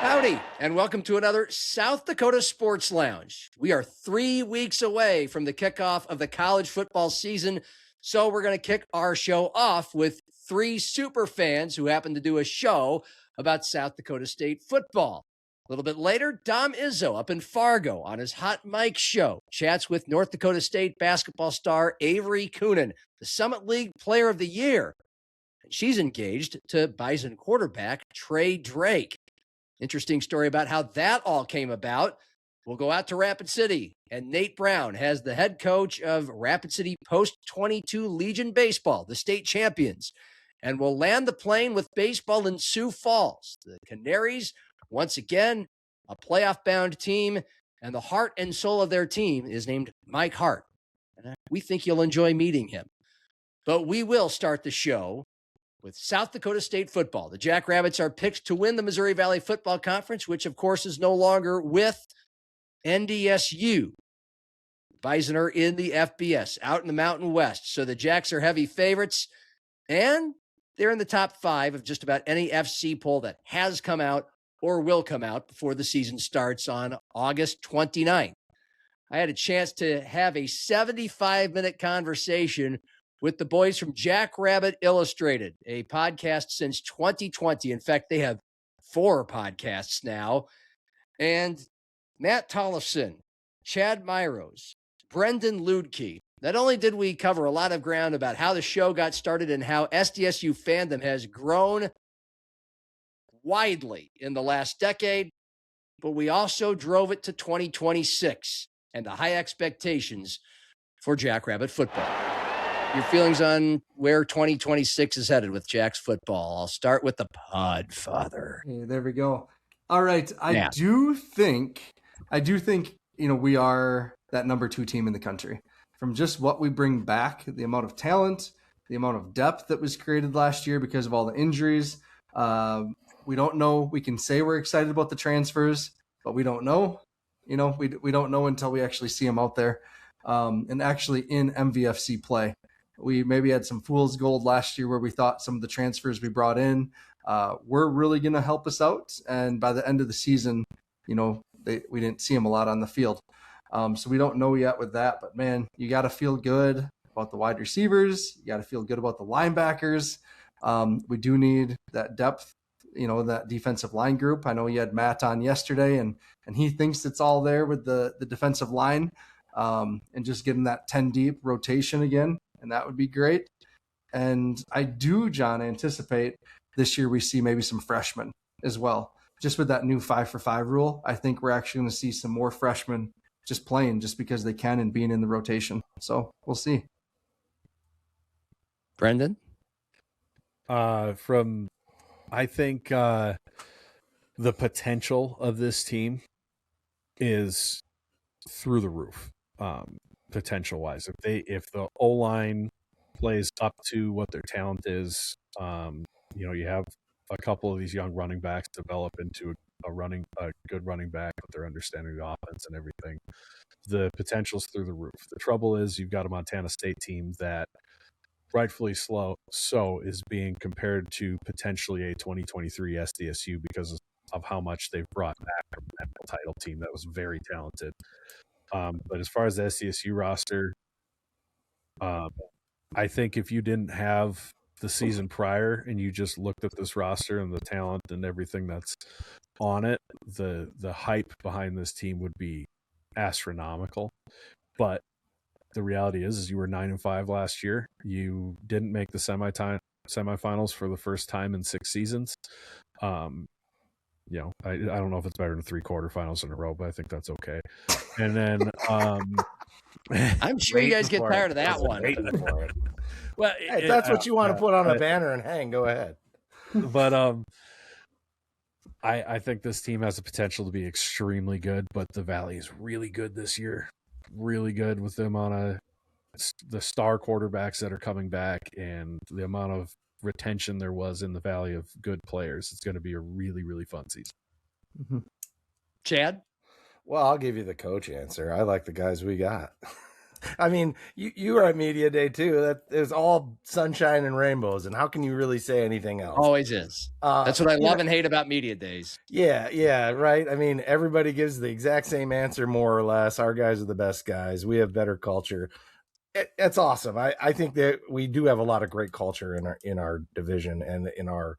Howdy, and welcome to another South Dakota Sports Lounge. We are 3 weeks away from the kickoff of the college football season, so we're going to kick our show off with 3 super fans who happen to do a show about South Dakota State football. A little bit later, Dom Izzo up in Fargo on his Hot Mic show chats with North Dakota State basketball star Avery Koenen, the Summit League Player of the Year. And she's engaged to Bison quarterback Trey Drake. Interesting story about how that all came about. We'll go out to Rapid City, and Nate Brown has the head coach of Rapid City Post-22 Legion Baseball, the state champions, and we'll land the plane with baseball in Sioux Falls. The Canaries, once again, a playoff-bound team, and the heart and soul of their team is named Mike Hart. And we think you'll enjoy meeting him. But we will start the show with South Dakota State football. The Jackrabbits are picked to win the Missouri Valley Football Conference, which, of course, is no longer with NDSU. The Bison are in the FBS, out in the Mountain West. So the Jacks are heavy favorites, and they're in the top 5 of just about any FC poll that has come out or will come out before the season starts on August 29th. I had a chance to have a 75-minute conversation with the boys from Jackrabbit Illustrated, a podcast since 2020. In fact, they have 4 podcasts now. And Matt Tollefson, Chad Myros, Brendan Ludke. Not only did we cover a lot of ground about how the show got started and how SDSU fandom has grown widely in the last decade, but we also drove it to 2026 and the high expectations for Jackrabbit football. Your feelings on where 2026 is headed with Jack's football? I'll start with the Podfather. Hey, there we go. All right. I do think, we are that number 2 team in the country. From just what we bring back, the amount of talent, the amount of depth that was created last year because of all the injuries. We don't know. We can say we're excited about the transfers, but we don't know. We don't know until we actually see them out there and actually in MVFC play. We maybe had some fool's gold last year where we thought some of the transfers we brought in were really going to help us out. And by the end of the season, we didn't see them a lot on the field. So we don't know yet with that. But, man, you got to feel good about the wide receivers. You got to feel good about the linebackers. We do need that depth, that defensive line group. I know you had Matt on yesterday, and he thinks it's all there with the defensive line and just getting that 10 deep rotation again. And that would be great. And I do, John, anticipate this year we see maybe some freshmen as well. Just with that new 5-for-5 rule, I think we're actually going to see some more freshmen just playing just because they can and being in the rotation. So we'll see. Brendan? I think the potential of this team is through the roof. Potential-wise, if the O-line plays up to what their talent is, you have a couple of these young running backs develop into a good running back with their understanding of the offense and everything. The potential's through the roof. The trouble is you've got a Montana State team that rightfully so is being compared to potentially a 2023 SDSU because of how much they've brought back from that title team that was very talented. But as far as the SDSU roster, I think if you didn't have the season prior and you just looked at this roster and the talent and everything that's on it, the hype behind this team would be astronomical. But the reality is you were 9-5 last year. You didn't make the semifinals for the first time in 6 seasons. I don't know if it's better than 3 quarterfinals in a row, but I think that's okay. And then I'm sure you guys get tired of that one. Well, if that's what you want to put on a banner and hang, go ahead. But I think this team has the potential to be extremely good, but the Valley is really good this year. Really good with the amount of the star quarterbacks that are coming back and the amount of retention there was in the Valley of good players. It's going to be a really, really fun season. Chad? Well, I'll give you the coach answer. I like the guys we got. I mean, you were at media day too. That is all sunshine and rainbows. And how can you really say anything else? Always is. That's what I love and hate about media days. Yeah, right. I mean, everybody gives the exact same answer, more or less. Our guys are the best guys. We have better culture. It's awesome. I think that we do have a lot of great culture in our division and in our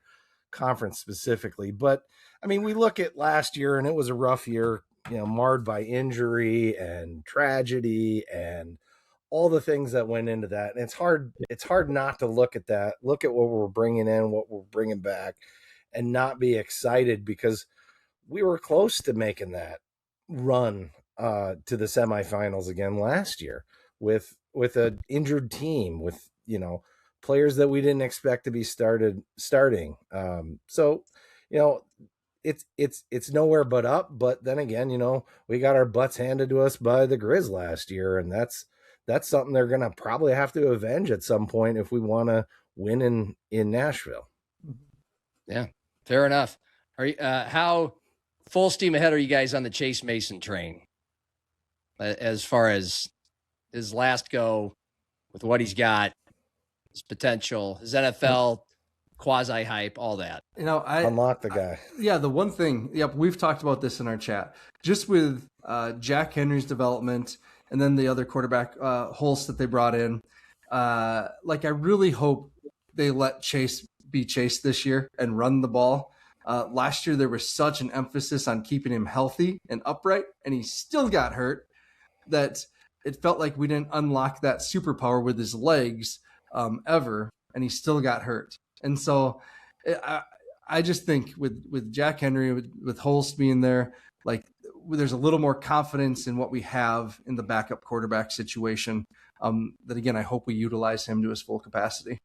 conference specifically. But I mean, we look at last year, and it was a rough year, marred by injury and tragedy and all the things that went into that. And it's hard not to look at that, look at what we're bringing in, what we're bringing back, and not be excited, because we were close to making that run to the semifinals again last year with an injured team, with, players that we didn't expect to be starting. So, it's nowhere but up. But then again, we got our butts handed to us by the Grizz last year, and that's something they're going to probably have to avenge at some point if we want to win in Nashville. Yeah, fair enough. Are you, how full steam ahead are you guys on the Chase Mason train as far as his last go with what he's got, his potential, his NFL quasi hype, all that? I unlock the guy. Yeah, the one thing, we've talked about this in our chat, just with Jack Henry's development and then the other quarterback, Holst, that they brought in. I really hope they let Chase be Chase this year and run the ball. Last year, there was such an emphasis on keeping him healthy and upright, and he still got hurt, that it felt like we didn't unlock that superpower with his legs ever, and he still got hurt. And so I just think with Jack Henry, with Holst being there, there's a little more confidence in what we have in the backup quarterback situation, that, again, I hope we utilize him to his full capacity.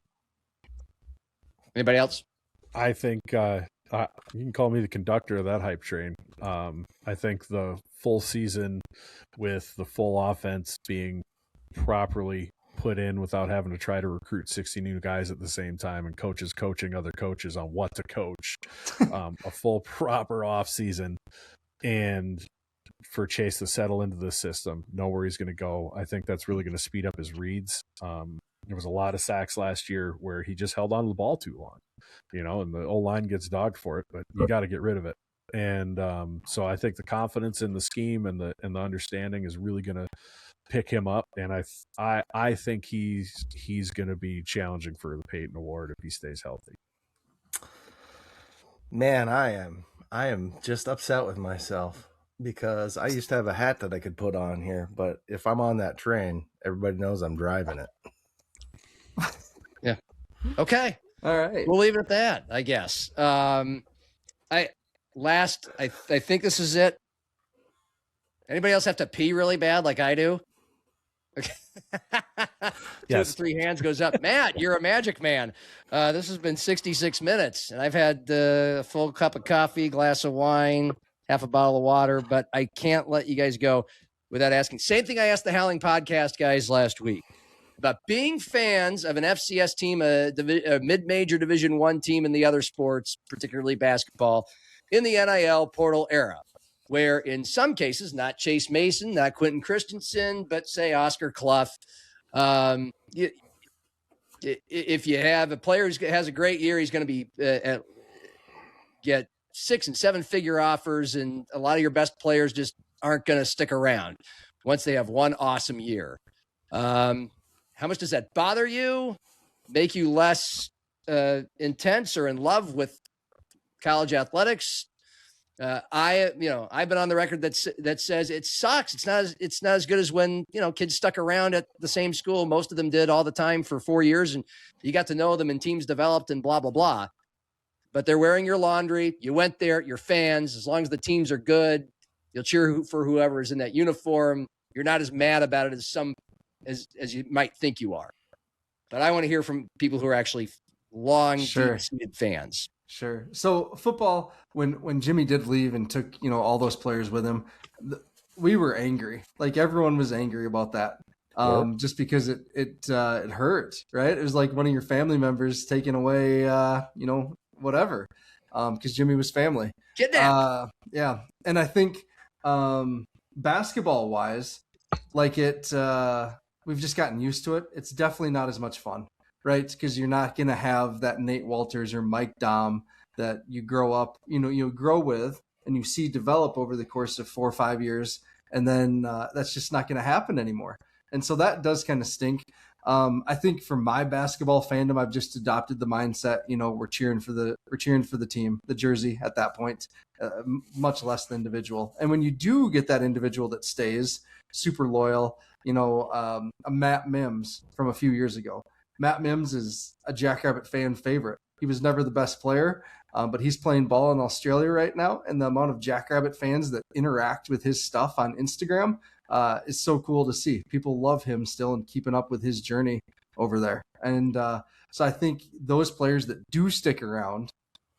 Anybody else? I think you can call me the conductor of that hype train. I think the full season with the full offense being properly put in without having to try to recruit 60 new guys at the same time, and coaches coaching other coaches on what to coach, a full proper off season, and for Chase to settle into the system, know where he's going to go. I think that's really going to speed up his reads. There was a lot of sacks last year where he just held on to the ball too long, and the O-line gets dogged for it, but you got to get rid of it. And so I think the confidence in the scheme and the understanding is really going to pick him up. And I think he's going to be challenging for the Peyton Award if he stays healthy. Man, I am just upset with myself, because I used to have a hat that I could put on here, but if I'm on that train, everybody knows I'm driving it. Yeah. Okay. All right. We'll leave it at that, I guess. I think this is it. Anybody else have to pee really bad like I do? Okay. Yes. 3 hands goes up. Matt, you're a magic man. This has been 66 minutes, and I've had a full cup of coffee, glass of wine, half a bottle of water, but I can't let you guys go without asking. Same thing I asked the Howling Podcast guys last week about being fans of an FCS team, a mid-major Division I team in the other sports, particularly basketball, in the NIL portal era, where in some cases, not Chase Mason, not Quentin Christensen, but say Oscar Clough, if you have a player who has a great year, he's going to be get 6- and 7-figure offers, and a lot of your best players just aren't going to stick around once they have one awesome year. How much does that bother you? Make you less intense or in love with college athletics? I've been on the record that says it sucks. It's not as good as when, kids stuck around at the same school. Most of them did all the time for 4 years, and you got to know them and teams developed and blah, blah, blah. But they're wearing your laundry. You went there, you're fans. As long as the teams are good, you'll cheer for whoever is in that uniform. You're not as mad about it as you might think you are. But I want to hear from people who are actually deep-seated fans. Sure. So football, when Jimmy did leave and took, all those players with him, we were angry. Like, everyone was angry about that. Just because it hurt, right? It was like one of your family members taking away, whatever, because Jimmy was family. Kidnapped. Yeah. And I think basketball wise, like it we've just gotten used to it. It's definitely not as much fun, right? Because you're not going to have that Nate Walters or Mike Dom that you grow up, you grow with and you see develop over the course of 4 or 5 years. And then that's just not going to happen anymore. And so that does kind of stink. I think for my basketball fandom, I've just adopted the mindset, we're cheering for the team, the jersey at that point, much less the individual. And when you do get that individual that stays super loyal, a Matt Mims from a few years ago. Matt Mims is a Jackrabbit fan favorite. He was never the best player, but he's playing ball in Australia right now. And the amount of Jackrabbit fans that interact with his stuff on Instagram is so cool to see. People love him still and keeping up with his journey over there. And so I think those players that do stick around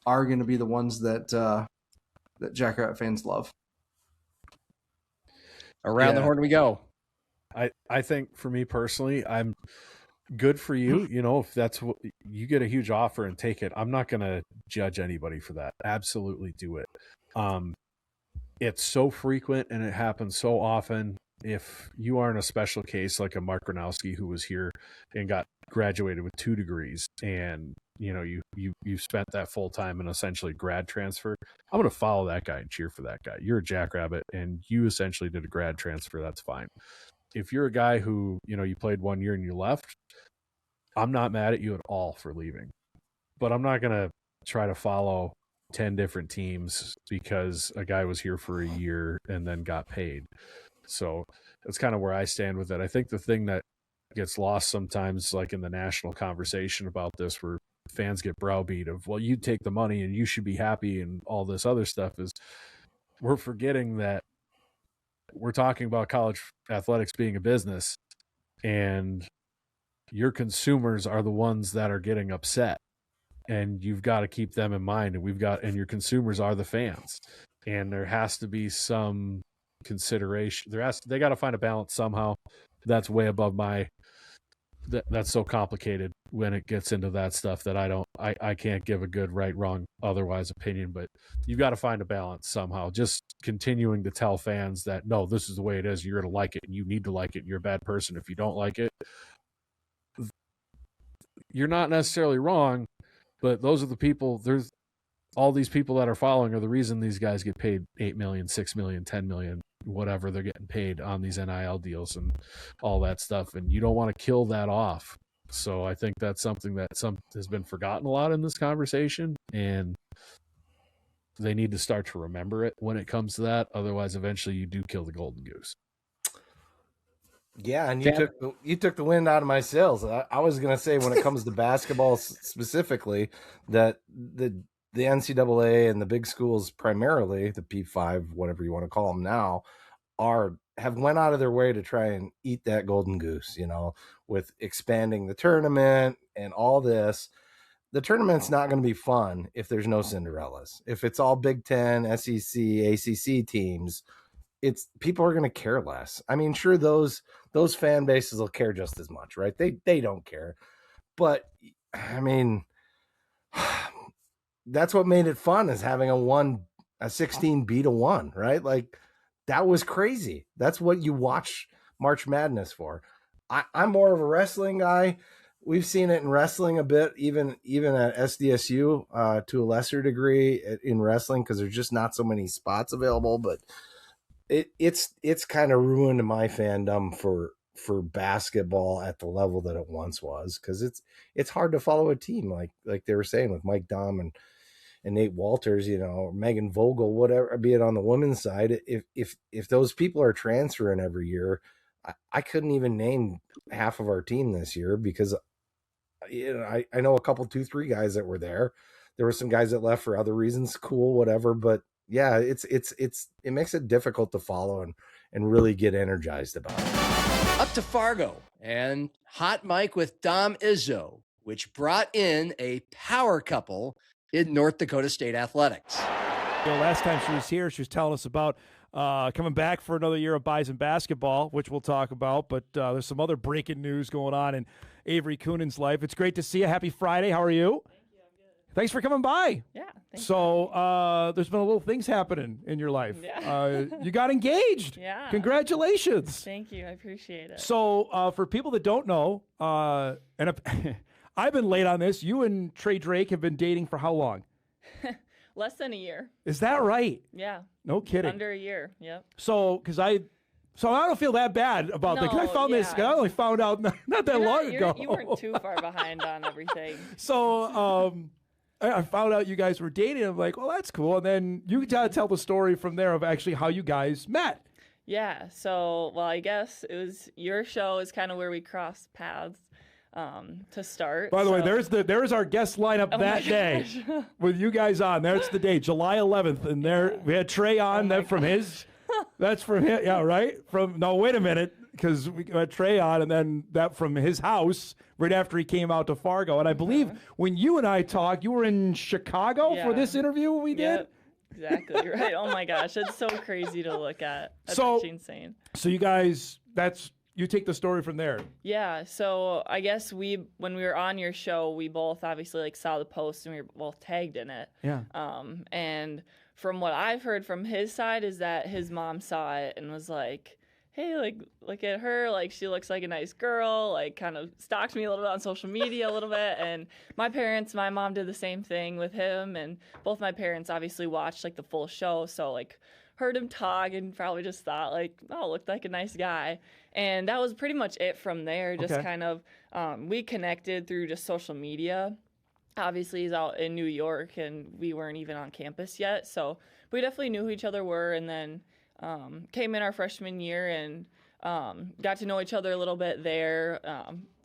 are going to be the ones that Jackrabbit fans love. Around the horn we go. I think for me personally, I'm good for you. If that's what you get a huge offer and take it, I'm not going to judge anybody for that. Absolutely do it. It's so frequent and it happens so often. If you are in a special case like a Mark Gronowski who was here and got graduated with 2 degrees and you spent that full time in essentially grad transfer, I'm going to follow that guy and cheer for that guy. You're a Jackrabbit and you essentially did a grad transfer. That's fine. If you're a guy who, you played 1 year and you left, I'm not mad at you at all for leaving. But I'm not going to try to follow 10 different teams because a guy was here for a year and then got paid. So that's kind of where I stand with it. I think the thing that gets lost sometimes, like in the national conversation about this, where fans get browbeat of, well, you take the money and you should be happy and all this other stuff, is we're forgetting that we're talking about college athletics being a business and your consumers are the ones that are getting upset, and you've got to keep them in mind. And your consumers are the fans, and there has to be some consideration. They got to find a balance somehow. That's way above that's so complicated when it gets into that stuff that I can't give a good right, wrong, otherwise opinion, but you've got to find a balance somehow. Just continuing to tell fans that, no, this is the way it is. You're going to like it and you need to like it. And you're a bad person if you don't like it. You're not necessarily wrong, but those are the people. There's all these people that are following are the reason these guys get paid $8 million, $6 million, $10 million, whatever they're getting paid on these NIL deals and all that stuff. And you don't want to kill that off. So I think that's something that has been forgotten a lot in this conversation, and they need to start to remember it when it comes to that. Otherwise, eventually you do kill the golden goose. Yeah, and you took the wind out of my sails. I was going to say, when it comes to basketball specifically, that the NCAA and the big schools, primarily the P5, whatever you want to call them now, have went out of their way to try and eat that golden goose, with expanding the tournament and all this. The tournament's not going to be fun if there's no Cinderellas. If it's all Big Ten, SEC, ACC teams, people are going to care less. I mean, sure, those fan bases will care just as much, right? They don't care. But I mean, that's what made it fun, is having a 16 beat a 1, right? Like, that was crazy. That's what you watch March Madness for. I'm more of a wrestling guy. We've seen it in wrestling a bit, even at SDSU to a lesser degree in wrestling, because there's just not so many spots available. But it's kind of ruined my fandom for basketball at the level that it once was, because it's hard to follow a team like they were saying with Mike Dom and Nate Walters, Megan Vogel, whatever, be it on the women's side. If those people are transferring every year, I couldn't even name half of our team this year, because I know a couple, 2-3 guys that were there. There were some guys that left for other reasons, cool, whatever. But yeah, it makes it difficult to follow and really get energized about it. Up to Fargo and Hot Mike with Dom Izzo, which brought in a power couple in North Dakota State athletics. Last time she was here, she was telling us about coming back for another year of Bison basketball, which we'll talk about. But there's some other breaking news going on in Avery Koenen's life. It's great to see you. Happy Friday. How are you? thanks for coming by. Yeah. Thanks. So there's been a little things happening in your life. Yeah. You got engaged. Yeah. Congratulations. Thank you. I appreciate it. So for people that don't know, and I've been late on this. You and Trey Drake have been dating for how long? Less than a year. Is that right? Yeah. No kidding. Under a year. Yep. So I don't feel that bad about that. 'Cause I found this. I only found out not that long ago. You weren't too far behind on everything. So I found out you guys were dating. I'm like, well, that's cool. And then you gotta tell the story from there of actually how you guys met. Yeah. So, well, I guess it was your show is kind of where we crossed paths to start. By the way, there's our guest lineup that day with you guys on. There's the day, July 11th, and there we had Trey on. That's from him. Yeah, right. Wait a minute, because we had Trey on, and then that from his house right after he came out to Fargo. And I believe when you and I talked, you were in Chicago for this interview we did. Yep. Exactly right. Oh my gosh, it's so crazy to look at. That's actually insane. So you guys, you take the story from there. Yeah. So I guess when we were on your show, we both obviously like saw the post and we were both tagged in it. Yeah. And from what I've heard from his side is that his mom saw it and was like, hey, like, look at her. Like, she looks like a nice girl. Like, kind of stalked me a little bit on social media a little bit. And my mom did the same thing with him. And both my parents obviously watched, like, the full show. So, like, heard him talk and probably just thought, like, oh, looked like a nice guy. And that was pretty much it from there. Just kind of, we connected through just social media. Obviously, he's out in New York, and we weren't even on campus yet. So we definitely knew who each other were. And then came in our freshman year and got to know each other a little bit there.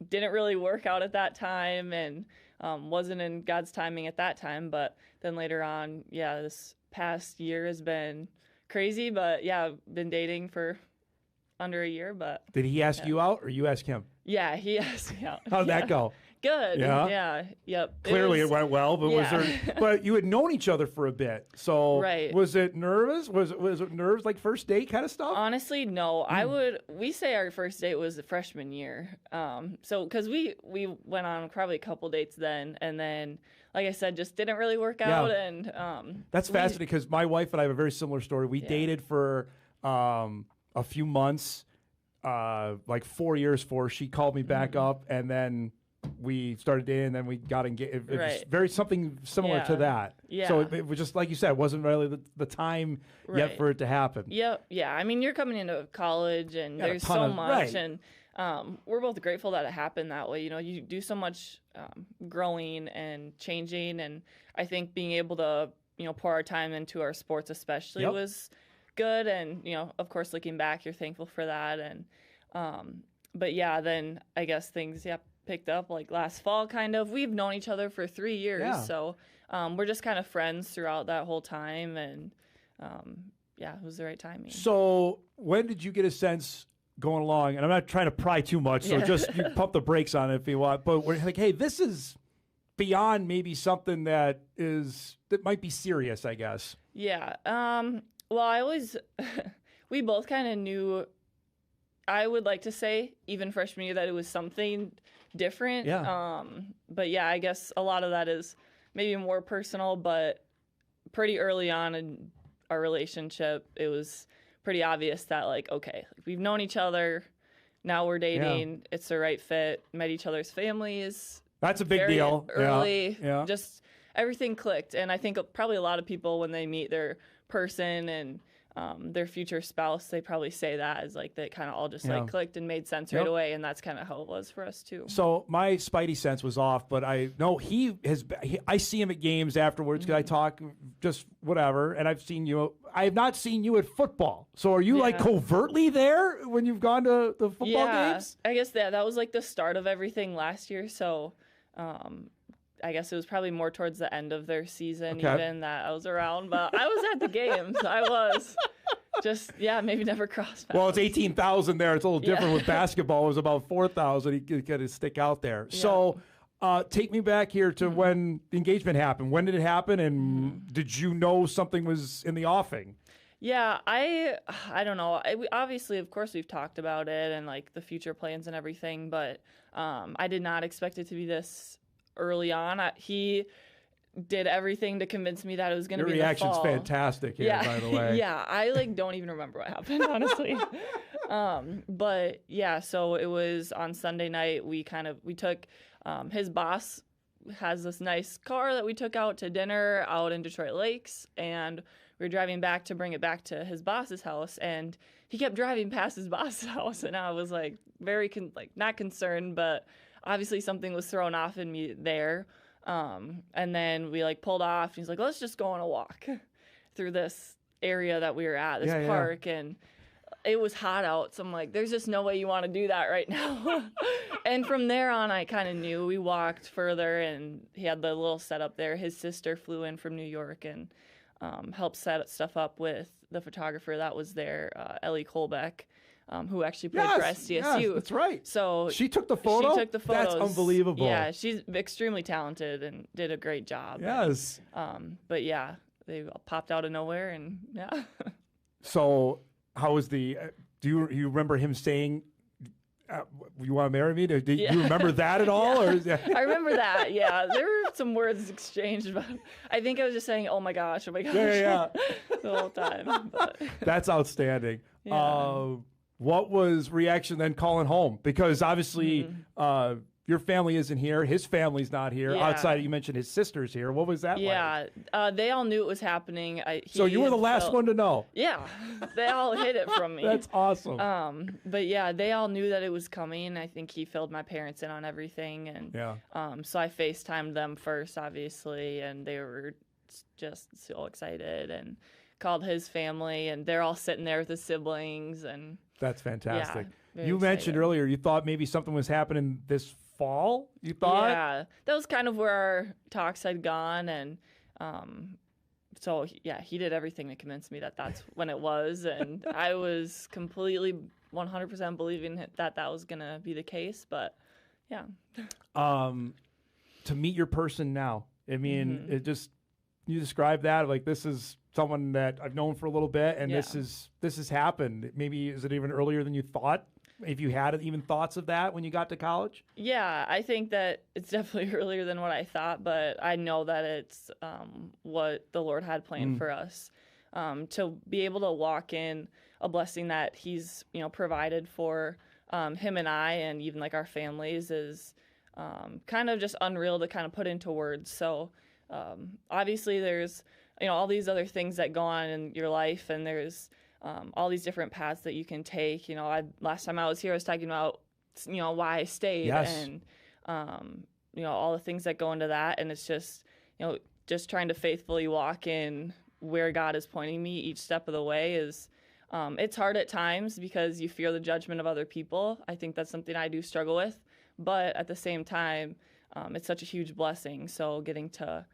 Didn't really work out at that time and wasn't in God's timing at that time. But then later on, this past year has been crazy. But, been dating for under a year. But did he ask you out or you ask him? Yeah, he asked me out. How'd that go? Good. Yeah. Yep. Clearly it went well, but was there? But you had known each other for a bit, so was it nervous? Was it nerves like first date kind of stuff? Honestly, no. We say our first date was the freshman year. So because we went on probably a couple dates then, and then like I said, just didn't really work out. And that's fascinating because my wife and I have a very similar story. We dated for a few months, like 4 years before she called me back up, and then we started dating, and then we got engaged. It was very something similar to that. Yeah. So it was just like you said, it wasn't really the time yet for it to happen. Yep. Yeah. I mean, you're coming into college, and there's so much, and we're both grateful that it happened that way. You know, you do so much growing and changing, and I think being able to pour our time into our sports, especially, was good. And of course, looking back, you're thankful for that. And but then I guess things picked up like last fall, kind of. We've known each other for 3 years, so we're just kind of friends throughout that whole time, and it was the right timing. So when did you get a sense going along, and I'm not trying to pry too much, so just you pump the brakes on it if you want, but we're like, hey, this is beyond maybe something that might be serious, I guess. Well, we both kind of knew, I would like to say, even freshman year, that it was something different. But I guess a lot of that is maybe more personal, but pretty early on in our relationship, it was pretty obvious that, like, okay, we've known each other, now we're dating, it's the right fit, met each other's families. That's a big deal. Early, just everything clicked. And I think probably a lot of people, when they meet their person and their future spouse, they probably say that as like, that kind of all just like clicked and made sense right away. And that's kind of how it was for us too. So my spidey sense was off, but I know I see him at games afterwards because I talk just whatever. And I have not seen you at football. So are you like covertly there when you've gone to the football games? I guess that was like the start of everything last year. So, I guess it was probably more towards the end of their season even that I was around, but I was at the games. I was just, maybe never crossed paths. Well, it's 18,000 there. It's a little different with basketball. It was about 4,000. You got to stick out there. Yeah. So take me back here to when the engagement happened. When did it happen? And did you know something was in the offing? Yeah, I don't know. Obviously, of course, we've talked about it and like the future plans and everything, but I did not expect it to be this early on. did everything to convince me that it was going to be Your in the reaction's fall. fantastic here, by the way. Yeah, I like don't even remember what happened, honestly. But yeah, so it was on Sunday night. We took his boss has this nice car that we took out to dinner out in Detroit Lakes, and we were driving back to bring it back to his boss's house, and he kept driving past his boss's house, and I was like very not concerned, but obviously something was thrown off in me there. And then we like pulled off, and he's like, let's just go on a walk through this area that we were at, this park, and it was hot out, so I'm like, there's just no way you want to do that right now. And from there on, I kind of knew. We walked further, and he had the little setup there. His sister flew in from New York and helped set stuff up with the photographer that was there, Ellie Colbeck, who actually played for SDSU. Yes, that's right. So she took the photo? She took the photos. That's unbelievable. Yeah, she's extremely talented and did a great job. Yes. But yeah, they popped out of nowhere, and yeah. So how was the? Do you remember him saying, "You want to marry me"? Do you remember that at all? Yeah. Or I remember that. Yeah, there were some words exchanged, but I think I was just saying, "Oh my gosh, oh my gosh," yeah. the whole time. But. That's outstanding. Yeah. What was reaction then calling home? Because obviously your family isn't here. His family's not here. Yeah. Outside, you mentioned his sister's here. What was that like? Yeah, they all knew it was happening. So you were the last one to know? Yeah, they all hid it from me. That's awesome. But yeah, they all knew that it was coming. I think he filled my parents in on everything. And so I FaceTimed them first, obviously, and they were just so excited, and called his family, and they're all sitting there with his siblings. And that's fantastic. Yeah, you mentioned earlier you thought maybe something was happening this fall, you thought? Yeah, that was kind of where our talks had gone, and so yeah, he did everything to convince me that that's when it was, and I was completely 100% believing that was going to be the case, but yeah. To meet your person now, I mean, it just, you describe that, like, this is someone that I've known for a little bit, and this has happened. Maybe, is it even earlier than you thought? If you had even thoughts of that when you got to college? Yeah, I think that it's definitely earlier than what I thought, but I know that it's what the Lord had planned for us. To be able to walk in a blessing that He's provided for him and I, and even like our families, is kind of just unreal to kind of put into words. So obviously there's all these other things that go on in your life, and there's all these different paths that you can take. Last time I was here, I was talking about, why I stayed, and, all the things that go into that. And it's just, just trying to faithfully walk in where God is pointing me each step of the way is, it's hard at times because you fear the judgment of other people. I think that's something I do struggle with, but at the same time, it's such a huge blessing. So getting to,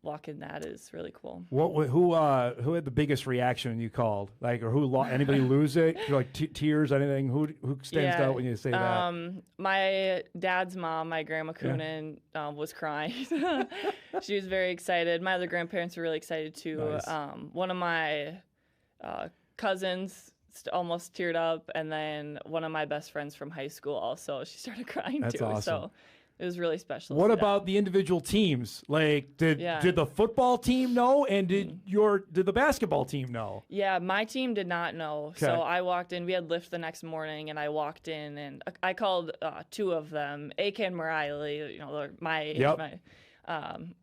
walk in that is really cool. Who had the biggest reaction when you called? Like, or anybody lose it? Like tears, anything? Who stands out when you say that? My dad's mom, my grandma Koenen, was crying. She was very excited. My other grandparents were really excited too. Nice. One of my cousins almost teared up, and then one of my best friends from high school also, she started crying. That's too. Awesome. So it was really special. What about the individual teams? Like, did the football team know, and did the basketball team know? Yeah, my team did not know. Okay. So I walked in. We had lift the next morning, and I walked in, and I called two of them, AK and Mariley. They're my age, my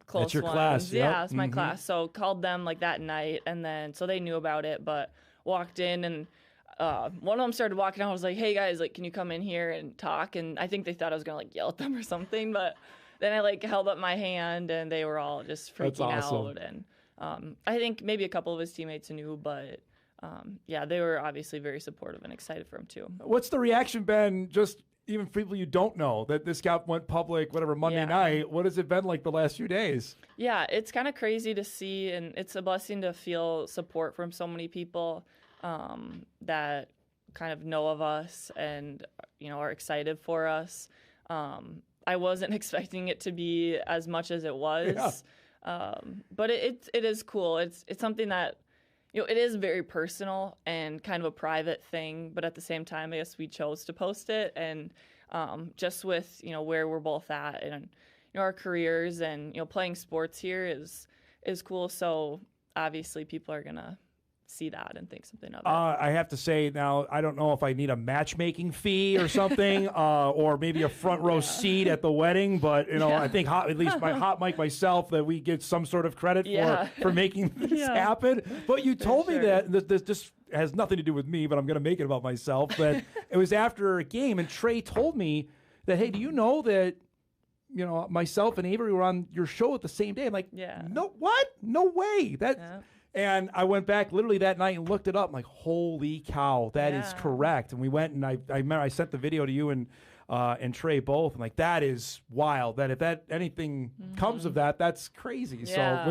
close That's your ones. class. Yeah, it's my class. So called them like that night, and then so they knew about it, but walked in, and one of them started walking out. I was like, hey guys, like, can you come in here and talk? And I think they thought I was going to like yell at them or something, but then I like held up my hand, and they were all just freaking out. And I think maybe a couple of his teammates knew, but they were obviously very supportive and excited for him too. What's the reaction been, just even for people you don't know, that this guy went public, whatever, Monday night? What has it been like the last few days? Yeah, it's kind of crazy to see, and it's a blessing to feel support from so many people that kind of know of us and are excited for us. I wasn't expecting it to be as much as it was, but it is cool. It's something that it is very personal and kind of a private thing, but at the same time, I guess we chose to post it, and just with where we're both at, and our careers, and playing sports here is cool. So obviously people are gonna see that and think something of it. I have to say now, I don't know if I need a matchmaking fee or something, or maybe a front row seat at the wedding, but I think at least my Hot Mike myself, that we get some sort of credit for making this happen. But you told me that this has nothing to do with me, but I'm going to make it about myself. That it was after a game, and Trey told me that, hey, do you know that myself and Avery were on your show at the same day? I'm like, no, what? No way. And I went back literally that night and looked it up. I'm like, holy cow, that is correct. And we went, and I remember I sent the video to you and Trey both. I'm like, that is wild. That if anything comes of that, that's crazy. So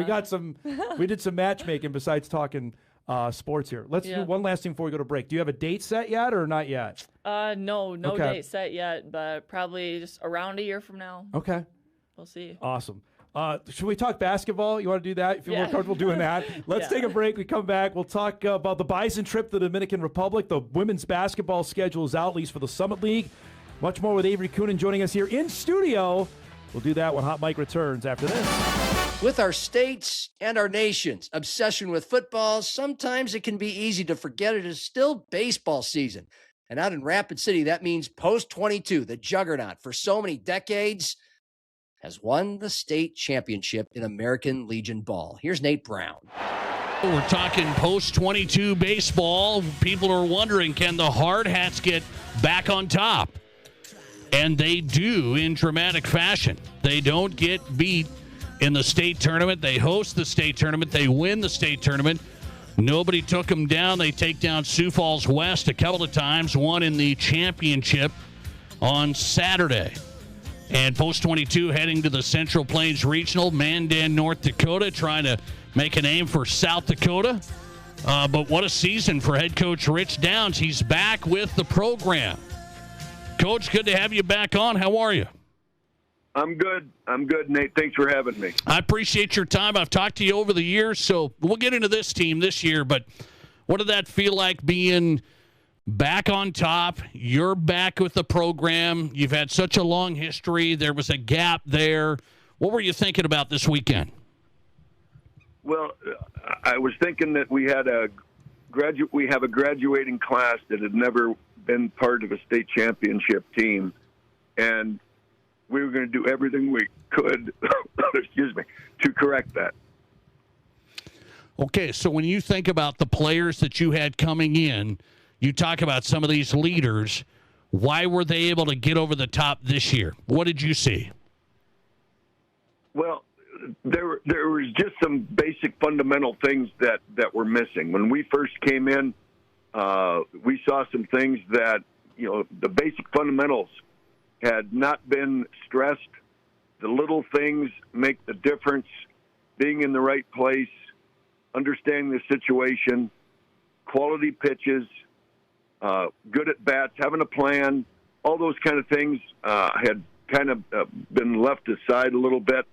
we did some matchmaking besides talking sports here. Let's do one last thing before we go to break. Do you have a date set yet or not yet? No date set yet, but probably just around a year from now. Okay. We'll see. Awesome. Should we talk basketball? You want to do that? If you're more comfortable doing that. Let's take a break. We come back. We'll talk about the Bison trip to the Dominican Republic. The women's basketball schedule is out, at least for the Summit League. Much more with Avery Koenen joining us here in studio. We'll do that when Hot Mike returns after this. With our state's and our nation's obsession with football, sometimes it can be easy to forget it is still baseball season. And out in Rapid City, that means Post 22, the juggernaut for so many decades, has won the state championship in American Legion ball. Here's Nate Brown. We're talking Post 22 baseball. People are wondering, can the Hard Hats get back on top? And they do in dramatic fashion. They don't get beat in the state tournament. They host the state tournament. They win the state tournament. Nobody took them down. They take down Sioux Falls West a couple of times, one in the championship on Saturday. And Post 22 heading to the Central Plains Regional, Mandan, North Dakota, trying to make a name for South Dakota. But what a season for head coach Rich Downs. He's back with the program. Coach, good to have you back on. How are you? I'm good, Nate. Thanks for having me. I appreciate your time. I've talked to you over the years, so we'll get into this team this year. But what did that feel like being back on top? You're back with the program. You've had such a long history. There was a gap there. What were you thinking about this weekend? Well, I was thinking that we have a graduating class that had never been part of a state championship team, and we were going to do everything we could, to correct that. Okay, so when you think about the players that you had coming in, you talk about some of these leaders. Why were they able to get over the top this year? What did you see? Well, there was just some basic fundamental things that were missing. When we first came in, we saw some things that, the basic fundamentals had not been stressed. The little things make the difference. Being in the right place, understanding the situation, quality pitches, good at bats, having a plan, all those kind of things had kind of been left aside a little bit.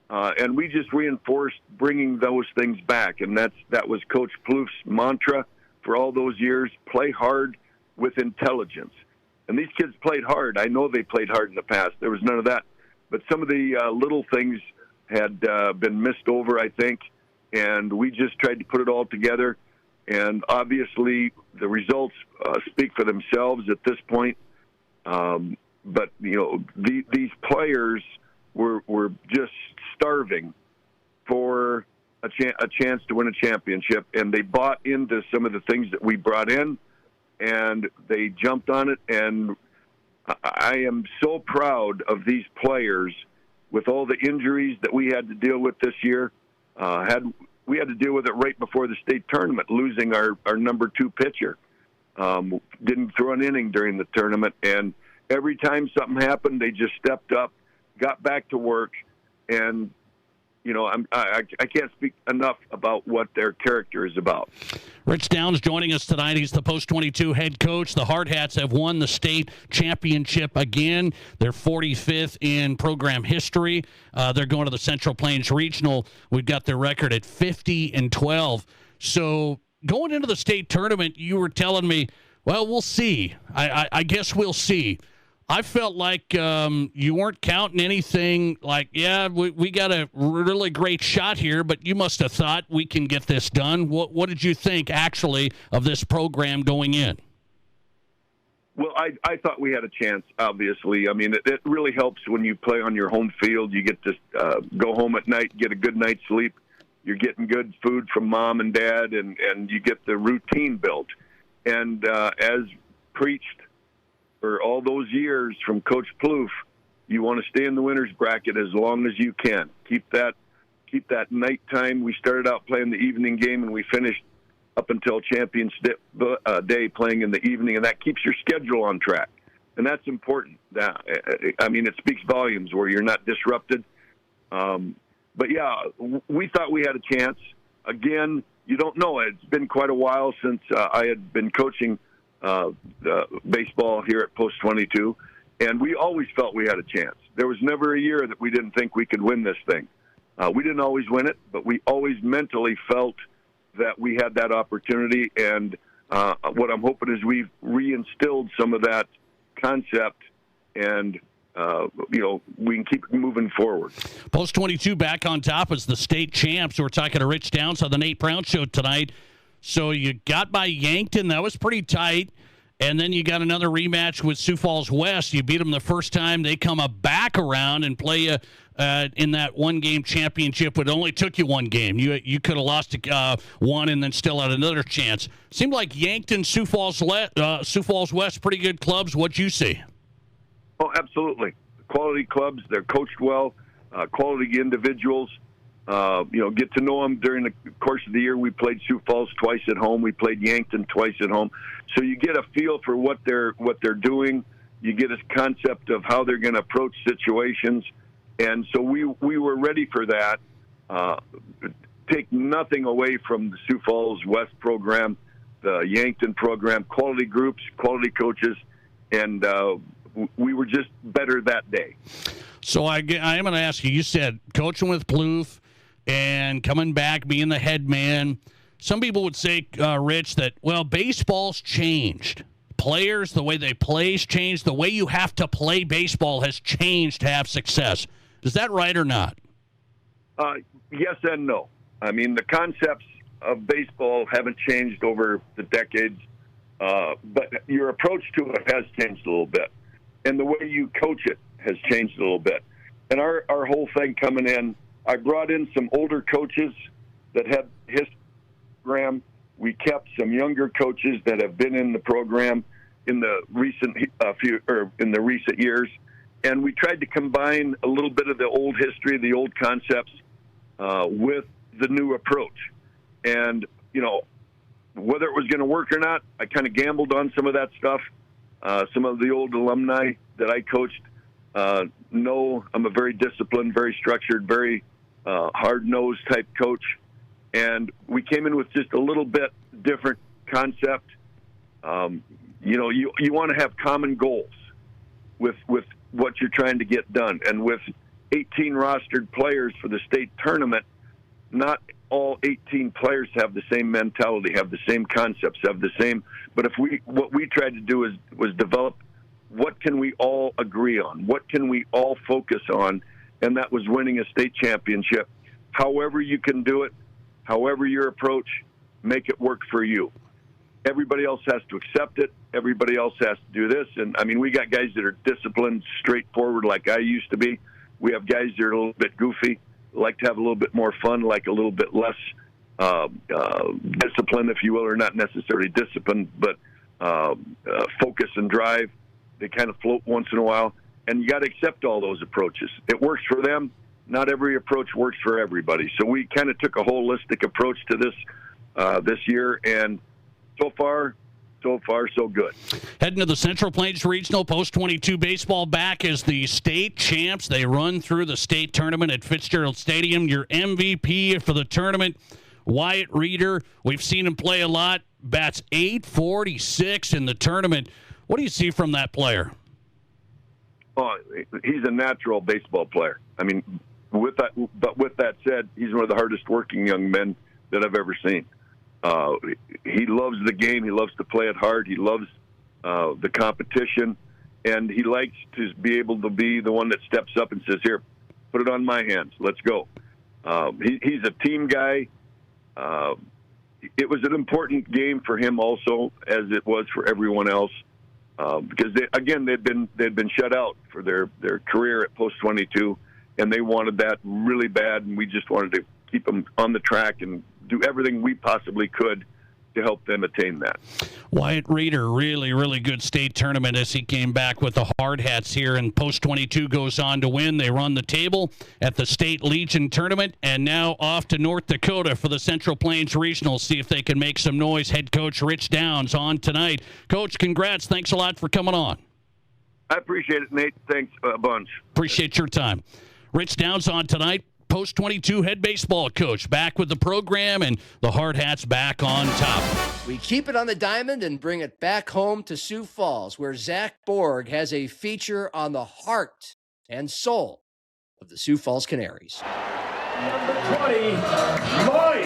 And we just reinforced bringing those things back. And that was Coach Plouffe's mantra for all those years: play hard with intelligence. And these kids played hard. I know they played hard in the past. There was none of that. But some of the little things had been missed over, I think. And we just tried to put it all together. And obviously the results speak for themselves at this point. But, these players were just starving for a chance to win a championship. And they bought into some of the things that we brought in, and they jumped on it. And I am so proud of these players with all the injuries that we had to deal with this year. We had to deal with it right before the state tournament, losing our number 2 pitcher. Didn't throw an inning during the tournament. And every time something happened, they just stepped up, got back to work. And, I can't speak enough about what their character is about. Rich Downs joining us tonight. He's the Post 22 head coach. The Hard Hats have won the state championship again. They're 45th in program history. They're going to the Central Plains Regional. We've got their record at 50-12. So going into the state tournament, you were telling me, well, we'll see. I guess we'll see. I felt like you weren't counting anything like, yeah, we got a really great shot here, but you must have thought we can get this done. What did you think, actually, of this program going in? Well, I thought we had a chance, obviously. I mean, it really helps when you play on your home field. You get to go home at night, get a good night's sleep. You're getting good food from mom and dad, and you get the routine built. And as preached for all those years from Coach Plouffe, you want to stay in the winner's bracket as long as you can. Keep that nighttime. We started out playing the evening game, and we finished up until Champions Day playing in the evening, and that keeps your schedule on track. And that's important. I mean, it speaks volumes where you're not disrupted. But, yeah, we thought we had a chance. Again, you don't know. It's been quite a while since I had been coaching baseball here at Post 22, and we always felt we had a chance. There was never a year that we didn't think we could win this thing. We didn't always win it, but we always mentally felt that we had that opportunity, and what I'm hoping is we've reinstilled some of that concept, and we can keep moving forward. Post 22 back on top as the state champs. We're talking to Rich Downs on the Nate Brown Show tonight. So you got by Yankton. That was pretty tight. And then you got another rematch with Sioux Falls West. You beat them the first time. They come back around and play you in that one-game championship. It only took you one game. You could have lost one and then still had another chance. Seemed like Yankton, Sioux Falls West, pretty good clubs. What'd you see? Oh, absolutely. Quality clubs. They're coached well. Quality individuals. Get to know them during the course of the year. We played Sioux Falls twice at home. We played Yankton twice at home. So you get a feel for what they're doing. You get a concept of how they're going to approach situations. And so we were ready for that. Take nothing away from the Sioux Falls West program, the Yankton program, quality groups, quality coaches, and we were just better that day. So I am going to ask you, you said coaching with Plouffe and coming back, being the head man. Some people would say, Rich, that, well, baseball's changed. Players, the way they play's changed. The way you have to play baseball has changed to have success. Is that right or not? Yes and no. I mean, the concepts of baseball haven't changed over the decades, but your approach to it has changed a little bit. And the way you coach it has changed a little bit. And our whole thing coming in, I brought in some older coaches that had history program. We kept some younger coaches that have been in the program in the recent years, and we tried to combine a little bit of the old history, the old concepts, with the new approach. And whether it was going to work or not, I kind of gambled on some of that stuff. Some of the old alumni that I coached know I'm a very disciplined, very structured, very hard-nosed type coach. And we came in with just a little bit different concept. You want to have common goals with what you're trying to get done. And with 18 rostered players for the state tournament, not all 18 players have the same mentality, have the same concepts, have the same. But what we tried to do was develop what can we all agree on, what can we all focus on, and that was winning a state championship. However you can do it, however your approach, make it work for you. Everybody else has to accept it. Everybody else has to do this. And, I mean, we got guys that are disciplined, straightforward like I used to be. We have guys that are a little bit goofy, like to have a little bit more fun, like a little bit less discipline, if you will, or not necessarily discipline, but focus and drive. They kind of float once in a while. And you got to accept all those approaches. It works for them. Not every approach works for everybody. So we kind of took a holistic approach to this year, and so far, so good. Heading to the Central Plains Regional Post 22 baseball back as the state champs. They run through the state tournament at Fitzgerald Stadium. Your MVP for the tournament, Wyatt Reeder. We've seen him play a lot. Bats .846 in the tournament. What do you see from that player? Oh, he's a natural baseball player. I mean, with that said, he's one of the hardest working young men that I've ever seen. He loves the game. He loves to play it hard. He loves the competition. and he likes to be able to be the one that steps up and says, "Here, put it on my hands. Let's go." He's a team guy. It was an important game for him also, as it was for everyone else, because they'd been shut out for their career at Post 22, and they wanted that really bad, and we just wanted to keep them on the track and do everything we possibly could to help them attain that. Wyatt Reeder, really, really good state tournament as he came back with the hard hats here, and Post 22 goes on to win. They run the table at the State Legion tournament, and now off to North Dakota for the Central Plains Regional. See if they can make some noise. Head coach Rich Downs on tonight. Coach, congrats. Thanks a lot for coming on. I appreciate it, Nate. Thanks a bunch. Appreciate your time. Rich Downs on tonight. Post 22 head baseball coach back with the program, and the hard hats back on top. We keep it on the diamond and bring it back home to Sioux Falls, where Zach Borg has a feature on the heart and soul of the Sioux Falls Canaries. Number 20, Mike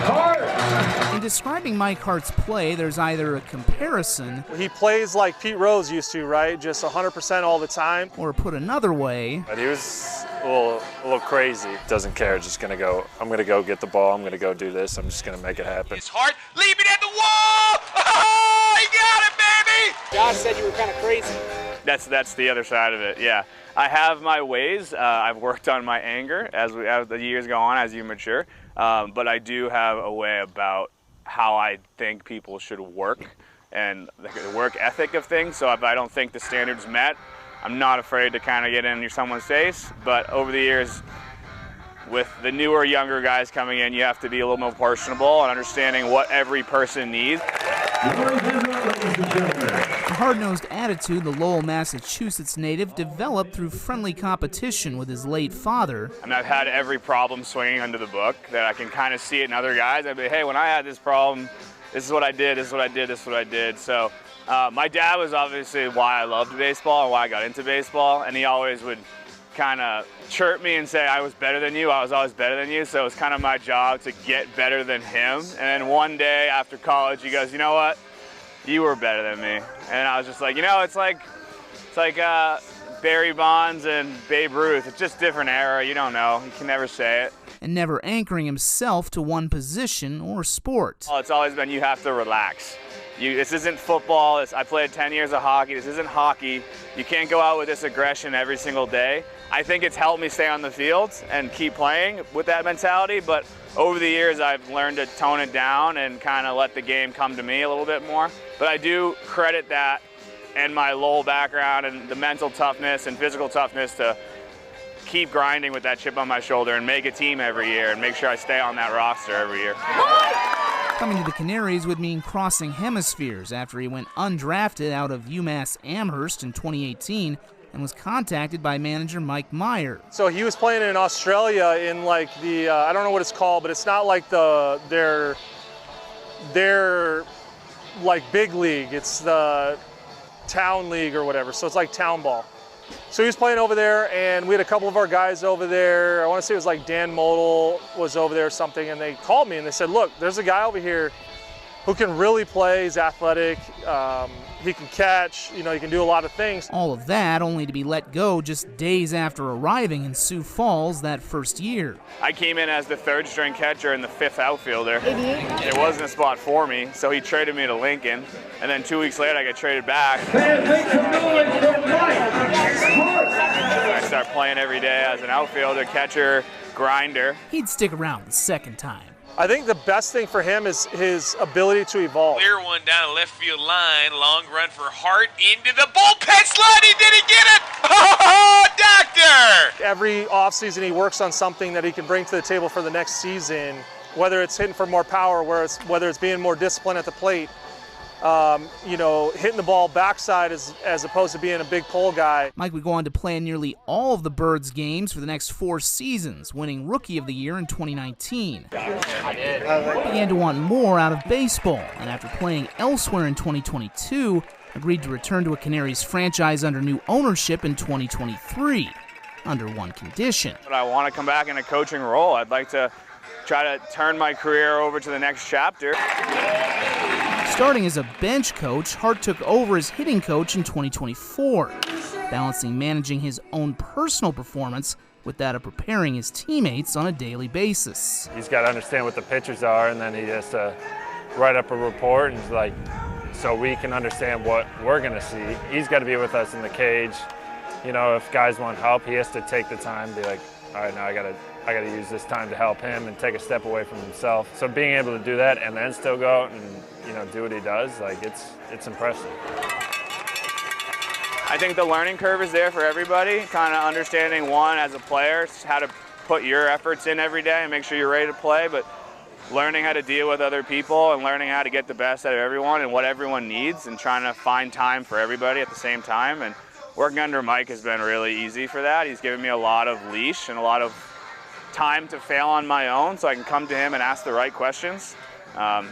Hart. In describing Mike Hart's play, there's either a comparison. He plays like Pete Rose used to, right? Just 100% all the time. Or put another way. But he was a little crazy. Doesn't care, just gonna go, I'm gonna go get the ball, I'm gonna go do this, I'm just gonna make it happen. His heart, leave it at the wall! Oh, he got it, baby! Josh said you were kind of crazy. That's the other side of it, yeah. I have my ways. I've worked on my anger as the years go on, as you mature. But I do have a way about how I think people should work and the work ethic of things. So if I don't think the standard's met, I'm not afraid to kind of get in someone's face. But over the years, with the newer, younger guys coming in, you have to be a little more personable and understanding what every person needs. The hard-nosed attitude the Lowell, Massachusetts native developed through friendly competition with his late father. And I've had every problem swinging under the book that I can kind of see it in other guys. I'd be, hey, when I had this problem, this is what I did, this is what I did, this is what I did. So my dad was obviously why I loved baseball and why I got into baseball, and he always would kind of chirp me and say I was better than you, I was always better than you, so it was kind of my job to get better than him. And then one day after college, he goes, you know what, you were better than me. And I was just like, you know, it's like Barry Bonds and Babe Ruth. It's just different era, you don't know, you can never say it. And never anchoring himself to one position or sport. Well, it's always been you have to relax. This isn't football. I played 10 years of hockey. This isn't hockey. You can't go out with this aggression every single day. I think it's helped me stay on the field and keep playing with that mentality, but over the years I've learned to tone it down and kind of let the game come to me a little bit more. But I do credit that and my Lowell background and the mental toughness and physical toughness to keep grinding with that chip on my shoulder and make a team every year and make sure I stay on that roster every year. Coming to the Canaries would mean crossing hemispheres after he went undrafted out of UMass Amherst in 2018 and was contacted by manager Mike Meyer. So he was playing in Australia in like the, I don't know what it's called, but it's not like their like big league. It's the town league or whatever. So it's like town ball. So he was playing over there, and we had a couple of our guys over there. I want to say it was like Dan Model was over there or something, and they called me and they said, look, there's a guy over here who can really play. He's athletic, he can catch, you know, he can do a lot of things. All of that only to be let go just days after arriving in Sioux Falls that first year. I came in as the third string catcher and the fifth outfielder. It wasn't a spot for me, so he traded me to Lincoln, and then 2 weeks later I got traded back. I started playing every day as an outfielder, catcher, grinder. He'd stick around the second time. I think the best thing for him is his ability to evolve. Clear one down the left field line, long run for Hart into the bullpen slide. He didn't get it. Oh, doctor! Every offseason he works on something that he can bring to the table for the next season, whether it's hitting for more power, whether it's being more disciplined at the plate, you know, hitting the ball backside as opposed to being a big pull guy. Mike would go on to play in nearly all of the Birds games for the next 4 seasons, winning Rookie of the Year in 2019. He began to want more out of baseball, and after playing elsewhere in 2022, agreed to return to a Canaries franchise under new ownership in 2023, under one condition. But I want to come back in a coaching role. I'd like to try to turn my career over to the next chapter. Starting as a bench coach, Hart took over as hitting coach in 2024, balancing managing his own personal performance with that of preparing his teammates on a daily basis. He's got to understand what the pitchers are, and then he has to write up a report and like, so we can understand what we're going to see. He's got to be with us in the cage. You know, if guys want help, he has to take the time, be like, all right, now I got to use this time to help him and take a step away from himself. So being able to do that and then still go out and, you know, do what he does, like it's impressive. I think the learning curve is there for everybody, kind of understanding, one, as a player, how to put your efforts in every day and make sure you're ready to play, but learning how to deal with other people and learning how to get the best out of everyone and what everyone needs and trying to find time for everybody at the same time. And working under Mike has been really easy for that. He's given me a lot of leash and a lot of time to fail on my own so I can come to him and ask the right questions,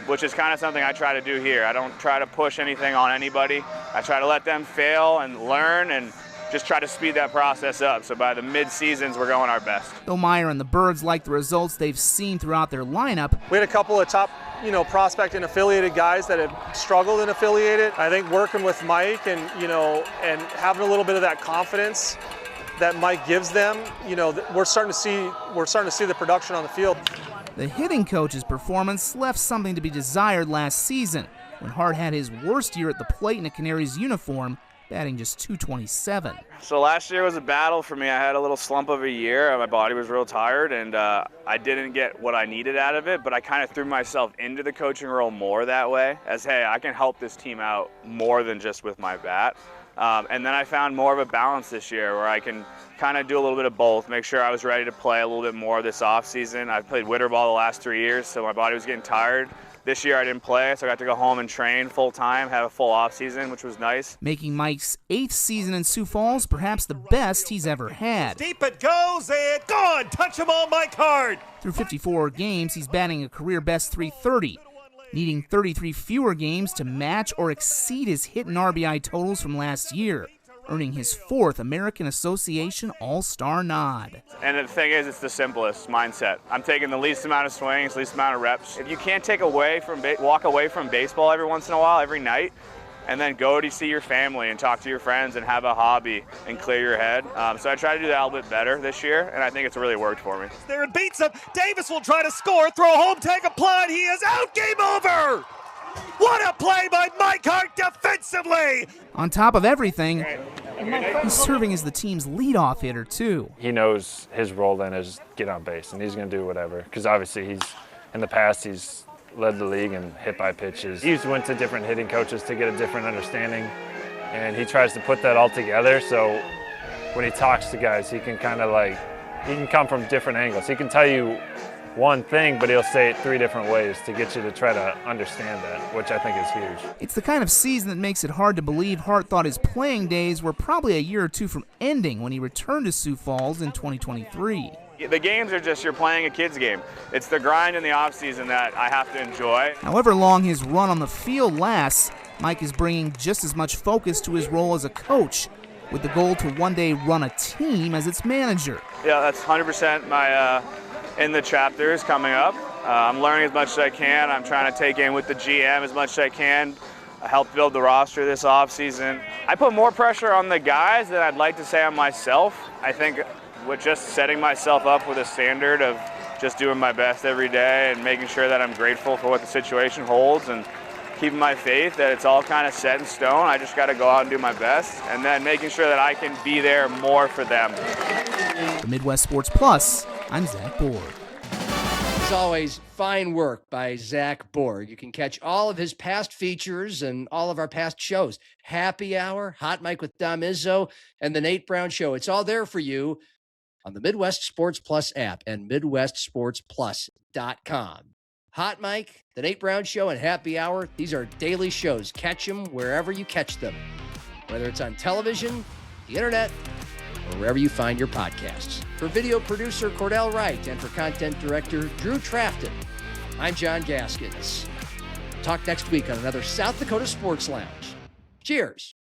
which is kind of something I try to do here. I don't try to push anything on anybody. I try to let them fail and learn and just try to speed that process up. So by the mid-seasons, we're going our best. Though Meyer and the Birds like the results they've seen throughout their lineup, We had a couple of top, prospect and affiliated guys that have struggled in affiliated. I think working with Mike and, and having a little bit of that confidence that Mike gives them, we're starting to see the production on the field. the hitting coach's performance left something to be desired last season, when Hart had his worst year at the plate in a Canaries uniform, batting just .227. So last year was a battle for me. I had a little slump of a year. My body was real tired, and I didn't get what I needed out of it, but I kind of threw myself into the coaching role more that way, as, hey, I can help this team out more than just with my bat. And then I found more of a balance this year where I can kind of do a little bit of both, make sure I was ready to play a little bit more this offseason. I've played winter ball the last 3 years, so my body was getting tired. This year I didn't play, so I got to go home and train full time, have a full off season, which was nice. Making Mike's 8th season in Sioux Falls perhaps the best he's ever had. Deep it goes and gone. Touch him all, Mike Hart. Through 54 games, he's batting a career best .330, needing 33 fewer games to match or exceed his hit and RBI totals from last year, earning his 4th American Association All-Star nod. And the thing is, it's the simplest mindset. I'm taking the least amount of swings, least amount of reps. If you can't walk away from baseball every once in a while, every night, and then go to see your family and talk to your friends and have a hobby and clear your head. So I try to do that a little bit better this year, and I think it's really worked for me. There and beats him. Davis will try to score, throw home, tag applied. He is out. Game over. What a play by Mike Hart defensively. On top of everything, he's serving as the team's leadoff hitter, too. He knows his role then is get on base, and he's going to do whatever. Because obviously in the past, he's led the league in hit by pitches. He's went to different hitting coaches to get a different understanding, and he tries to put that all together. So when he talks to guys, he can kind of he can come from different angles. He can tell you one thing, but he'll say it 3 different ways to get you to try to understand that, which I think is huge. It's the kind of season that makes it hard to believe Hart thought his playing days were probably a year or two from ending when he returned to Sioux Falls in 2023. The games are just, you're playing a kid's game. It's the grind in the offseason that I have to enjoy. However long his run on the field lasts, Mike is bringing just as much focus to his role as a coach, with the goal to one day run a team as its manager. Yeah, that's 100% my in the chapters coming up. I'm learning as much as I can. I'm trying to take in with the GM as much as I can. I helped build the roster this offseason. I put more pressure on the guys than I'd like to say on myself. I think with just setting myself up with a standard of just doing my best every day and making sure that I'm grateful for what the situation holds and keeping my faith that it's all kind of set in stone. I just got to go out and do my best, and then making sure that I can be there more for them. For Midwest Sports Plus, I'm Zach Borg. As always, fine work by Zach Borg. You can catch all of his past features and all of our past shows. Happy Hour, Hot Mike with Dom Izzo, and The Nate Brown Show. It's all there for you on the Midwest Sports Plus app and MidwestSportsPlus.com. Hot Mike, The Nate Brown Show, and Happy Hour, these are daily shows. Catch them wherever you catch them, whether it's on television, the internet, or wherever you find your podcasts. For video producer Cordell Wright and for content director Drew Trafton, I'm John Gaskins. Talk next week on another South Dakota Sports Lounge. Cheers.